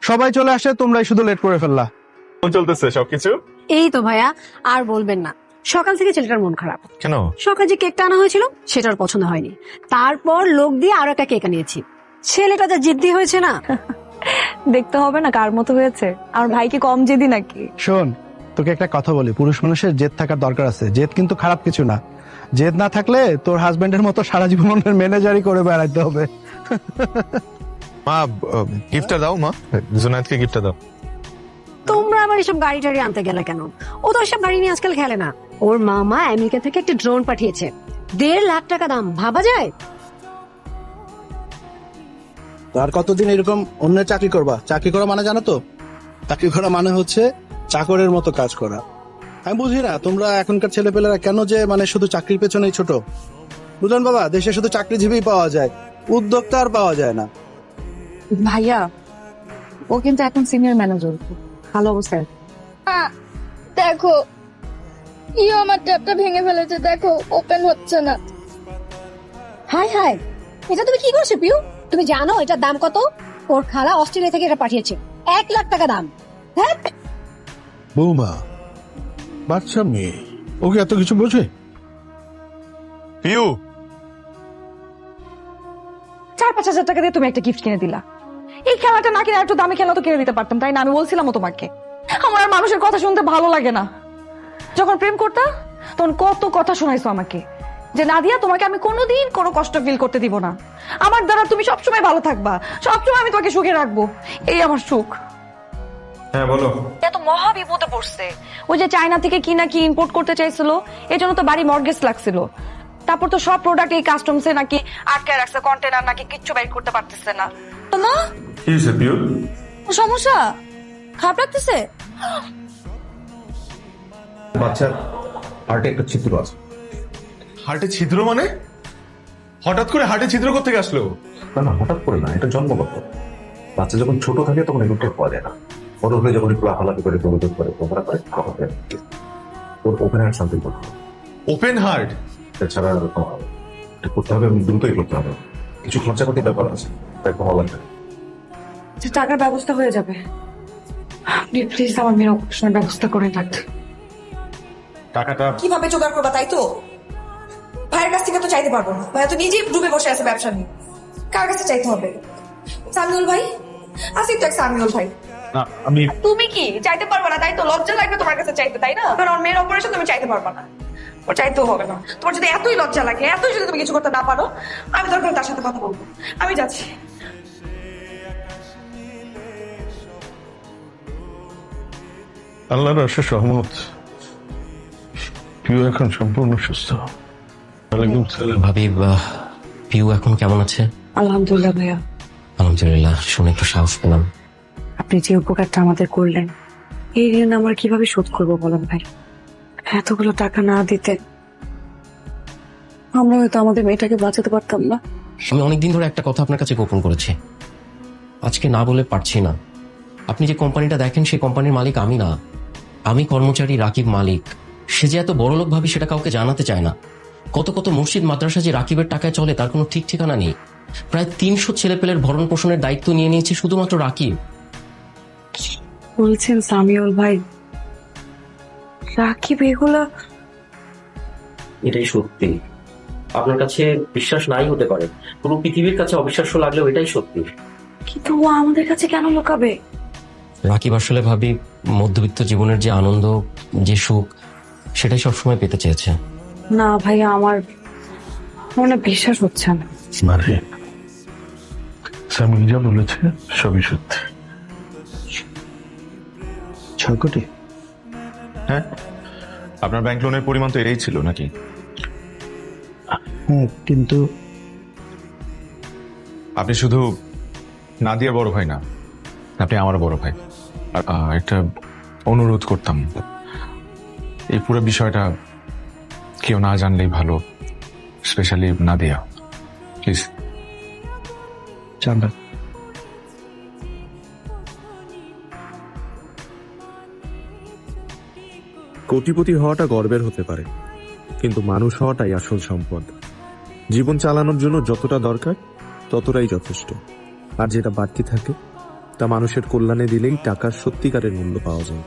সবাই চলে আসে, তোমরাই শুধু লেট করে ফেললা। চলতেছে সবকিছু? এই তো ভাইয়া, আর বলবেন না, সকাল থেকে ছেলেটার মন খারাপ। কেন? সকালে যে কেকটা আনা হয়েছিল সেটার পছন্দ হয়নি, তারপর লোক দিয়ে আরো একটা কেক আনিয়েছি। ছেলেটা যা জিদ্দি হয়েছে না। দেখতে হবে না কার মতো হয়েছে। আমার ভাই কি কম জেদি নাকি? শোন, তোকে একটা কথা বলি, পুরুষ মানুষের জেদ থাকার দরকার আছে। জেদ কিন্তু খারাপ কিছু না। জেদ না থাকলে তোর হাজবেন্ডের মতো সারা জীবনের ম্যানেজারই করে বেড়াইতে হবে। মা, গিফটটা দাও মা, জুনায়েদকে গিফটটা দাও। তোমরা আবার এসব গাড়ি টাড়ি আনতে গেলে কেন? ও তো এসব গাড়ি নিয়ে আজকাল খেলে না। ওর মামা আমেরিকা থেকে একটা ড্রোন পাঠিয়েছে, 1.5 লাখ টাকা দাম। ভাবা যায়? আর কতদিন এরকম অন্যের চাকরি করবা? চাকরি করা মানে জানো তো, চাকরি করা মানে হচ্ছে চাকরের মতো কাজ করা। আমি বুঝি না তোমরা এখনকার ছেলেপেলেরা কেন যে মানে শুধু চাকরির পেছনেই ছোট। বুঝলেন বাবা, দেশে শুধু চাকরিজীবী পাওয়া যায়, উদ্যোক্তা আর পাওয়া যায় না। ভাইয়া ও কিন্তু এখন সিনিয়র ম্যানেজার, ভালো অবস্থায়। দেখো ইও আমার ট্যাপটা ভেঙে ফেলেছে, দেখো ওপেন হচ্ছে না। হাই হাই, এটা তুমি কি করছো পিউ? তুমি জানো এটার দাম কত? ওর খালা অস্ট্রেলিয়া থেকে এটা পাঠিয়েছে, 1 লাখ টাকা দাম। হ্যাঁ, বৌমা বাচ্চা মেয়ে, ওকে এত কিছু বোঝে? পিউ, 4-5 হাজার টাকা দিয়ে তুমি একটা গিফট কিনে দিলা। এই খেলাটা না কিনে একটু দামি খেলা তো কিনে দিতে পারতাম, তাই না? আমি বলছিলাম তোমাকে আমার আর মানুষের কথা শুনতে ভালো লাগে না। যখন প্রেম করতা তখন কত কথা শোনাইছো আমাকে, যে নাদিয়া তোমাকে আমি কোনোদিন কোনো কষ্ট ফিল করতে দিব না, আমার দ্বারা তুমি সবসময় ভালো থাকবা, সবসময় আমি তোমাকে সুখে রাখবো। এই আমার সুখ। হ্যাঁ বলো। এত মহা বিপদে পড়ছে। ওই যে চায়না থেকে কি না কি ইম্পোর্ট করতে চাইছিল, এই জন্য তো বাড়ি মর্গেজ লাগছিল। তারপর তো সব প্রোডাক্ট এই কাস্টমসে নাকি আটকায় রাখছে, কন্টেনার নাকি কিচ্ছু বাইর করতে পারতেছে না। তো না কি হয়েছে পিউ? সমস্যা, খারাপ লাগতেছে। বাচ্চার হার্টে একটা ছিদ্র আছে। হার্টে ছিদ্র মানে? হঠাৎ করে হার্টে ছিদ্র কোথা থেকে আসলো? না না, হঠাৎ করে না, এটা জন্মগত। বাচ্চা যখন ছোট থাকে তখন এগুলো পাওয়া যায় না। বড় হয়ে যখন একটু লাফালাফি করে দৌড়দৌড় করে ওপরা করে তখন ওর ওপেন হার্ট সার্জারি করতে হবে। Open heart? এছাড়া এটা করতে হবে, দ্রুতই করতে হবে। কিছু খরচাপাতির ব্যাপার আছে, তাই ভালো লাগবে। টাকার ব্যবস্থা হয়ে যাবে, আপনি প্লিজ আমার মেয়ের অপারেশনের ব্যবস্থা করে রাখতে। টাকাটা কিভাবে জোগাড় করবা তাই তো? ভাইয়ের কাছ থেকে তো চাইতে পারবো না, ভাইয়া তো নিজেই ডুবে বসে আছে ব্যবসা নিয়ে। কার কাছে চাইতে হবে? সামিউল ভাই আসি তো, এক সামিউল ভাই। না, আমি তুমি কি চাইতে পারবে না তাই তো? লজ্জা লাগবে তোমার কাছে চাইতে, তাই না? কারণ ওর মেয়ের অপারেশন তুমি চাইতে পারবে না, ওর চাইতেও হবে না। তোমার যদি এতই লজ্জা লাগে, এতই যদি তুমি কিছু করতে না পারো, আমি দরকার তার সাথে কথা বলবো। আমি যাচ্ছি। আল্লাহর অশেষ রহমত, পিউ এখন সম্পূর্ণ সুস্থ। ওয়ালাইকুম সালাম। ভাবি, পিউ এখন কেমন আছে? আলহামদুলিল্লাহ ভাইয়া। আলহামদুলিল্লাহ, শুনে একটু সাহস পেলাম। আপনি যে উপকারটা আমাদের করলেন, এই ঋণ আমরা কিভাবে শোধ করবো বলেন ভাই? এতগুলো টাকা না দিতে আমরা হয়তো আমাদের মেয়েটাকে বাঁচাতে পারতাম না। আমি অনেকদিন ধরে একটা কথা আপনার কাছে গোপন করেছি, আজকে না বলে পারছি না। আপনি যে কোম্পানিটা দেখেন সেই কোম্পানির মালিক আমি না, আমি কর্মচারী রাকিব মালিক। সে যে এত বড় লোক ভাবি সেটা কাউকে জানাতে চায় না। কত কত মসজিদ মাদ্রাসা যে রাকিবের টাকায় চলে তার কোনো ঠিক ঠিকানা নেই। প্রায় 300 ছেলেপেলের ভরণ পোষণের দায়িত্ব নিয়ে নিয়েছে শুধুমাত্র রাকিব। বলছেন সামিউল ভাই? রাকিব এগুলা? এটাই সত্যি। আপনার কাছে বিশ্বাস নাই হতে পারে, পুরো পৃথিবীর কাছে অবিশ্বাস্য লাগলেও এটাই সত্যি। কিন্তু ও আমাদের কাছে কেন লুকাবে? রাকিব আসলে ভাবি মধ্যবিত্ত জীবনের যে আনন্দ, যে সুখ, সেটাই সবসময় পেতে চেয়েছে। না ভাইয়া, আমার মনে বিশ্বাস হচ্ছে না। মানে স্বামী যা বলেছে সবই সত্যি। 6 কোটি? হ্যাঁ, আপনার ব্যাংক লোনের পরিমাণ তো এটাই ছিল নাকি? কিন্তু আপনি শুধু নাদিয়ার বড় ভাই না, আপনি আমার বড় ভাই। আর একটা অনুরোধ করতাম, এই পুরো বিষয়টা কেউ না জানলেই ভালো, স্পেশালি নাদিয়া, প্লিজ। জানবেন কোটিপতি হওয়াটা গর্বের হতে পারে, কিন্তু মানুষ হওয়াটাই আসল সম্পদ। জীবন চালানোর জন্য যতটা দরকার ততটাই যথেষ্ট, আর যেটা বাড়তি থাকে তা মানুষের কল্যাণে দিলেই টাকার সত্যিকারের মূল্য পাওয়া যায়।